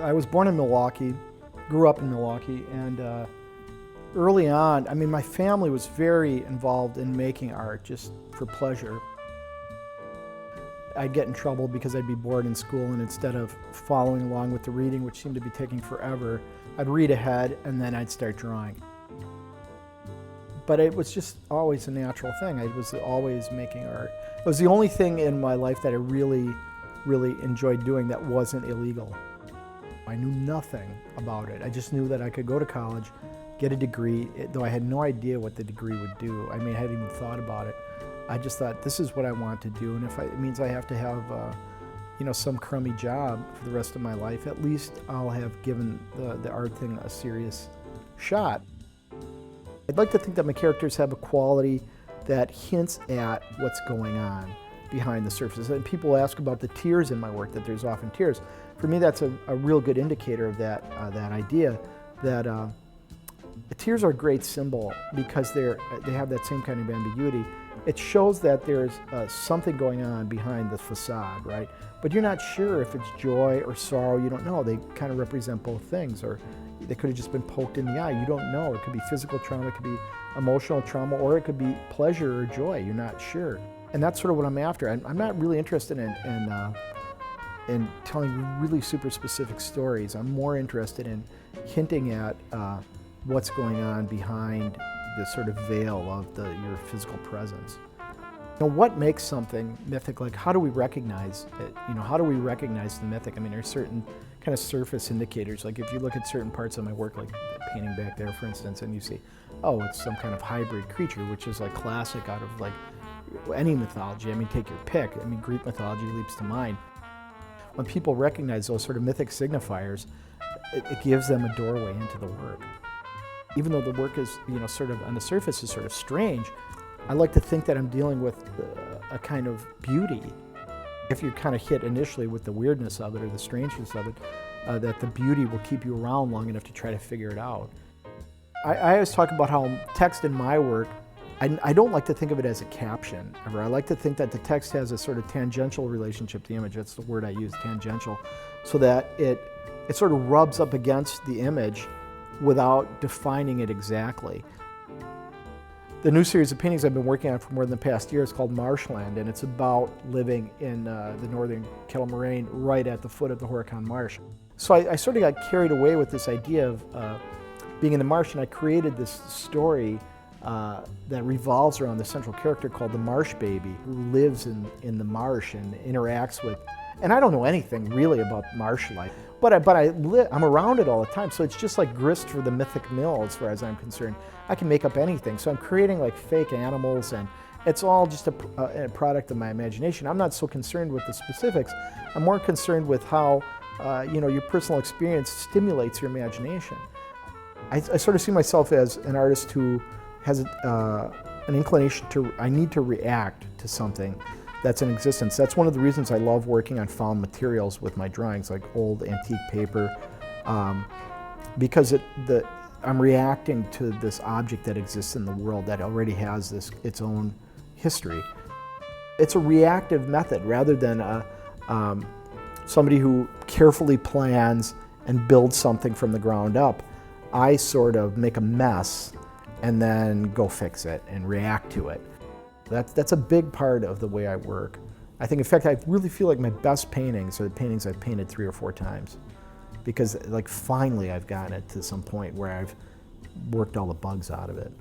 I was born in Milwaukee, grew up in Milwaukee, and early on, I mean, my family was very involved in making art just for pleasure. I'd get in trouble because I'd be bored in school, and instead of following along with the reading, which seemed to be taking forever, I'd read ahead and then I'd start drawing. But it was just always a natural thing. I was always making art. It was the only thing in my life that I really enjoyed doing that wasn't illegal. I knew nothing about it. I just knew that I could go to college, get a degree, though I had no idea what the degree would do. I mean, I hadn't even thought about it. I just thought, this is what I want to do, and if it means I have to have some crummy job for the rest of my life, at least I'll have given the art thing a serious shot. I'd like to think that my characters have a quality that hints at what's going on behind the surface. And people ask about the tears in my work, that there's often tears. For me, that's a real good indicator of that idea, that the tears are a great symbol because they have that same kind of ambiguity. It shows that there's something going on behind the facade, right? But you're not sure if it's joy or sorrow. You don't know. They kind of represent both things, or they could have just been poked in the eye. You don't know. It could be physical trauma, it could be emotional trauma, or it could be pleasure or joy. You're not sure. And that's sort of what I'm after. I'm not really interested in telling really super specific stories. I'm more interested in hinting at what's going on behind the sort of veil of your physical presence. You know, what makes something mythic? Like, how do we recognize it? You know, how do we recognize the mythic? I mean, there's certain kind of surface indicators. Like, if you look at certain parts of my work, like the painting back there, for instance, and you see, oh, it's some kind of hybrid creature, which is like classic out of like any mythology. I mean, take your pick. I mean, Greek mythology leaps to mind. When people recognize those sort of mythic signifiers, it gives them a doorway into the work. Even though the work is, sort of on the surface is sort of strange, I like to think that I'm dealing with a kind of beauty. If you're kind of hit initially with the weirdness of it or the strangeness of it, that the beauty will keep you around long enough to try to figure it out. I always talk about how text in my work, I don't like to think of it as a caption ever. I like to think that the text has a sort of tangential relationship to the image. That's the word I use, tangential, so that it sort of rubs up against the image without defining it exactly. The new series of paintings I've been working on for more than the past year is called Marshland, and it's about living in the northern Kettle Moraine right at the foot of the Horicon Marsh. So I sort of got carried away with this idea of being in the marsh, and I created this story that revolves around the central character called the Marsh Baby, who lives in the marsh and interacts with, and I don't know anything really about marsh life, but I'm around it all the time, so it's just like grist for the mythic mill as far as I'm concerned. I can make up anything, so I'm creating like fake animals, and it's all just a product of my imagination. I'm not so concerned with the specifics. I'm more concerned with how your personal experience stimulates your imagination. I sort of see myself as an artist who has an inclination I need to react to something that's in existence. That's one of the reasons I love working on found materials with my drawings, like old antique paper, because I'm reacting to this object that exists in the world that already has its own history. It's a reactive method rather than somebody who carefully plans and builds something from the ground up. I sort of make a mess and then go fix it and react to it. That's a big part of the way I work. I think, in fact, I really feel like my best paintings are the paintings I've painted 3 or 4 times, because like finally I've gotten it to some point where I've worked all the bugs out of it.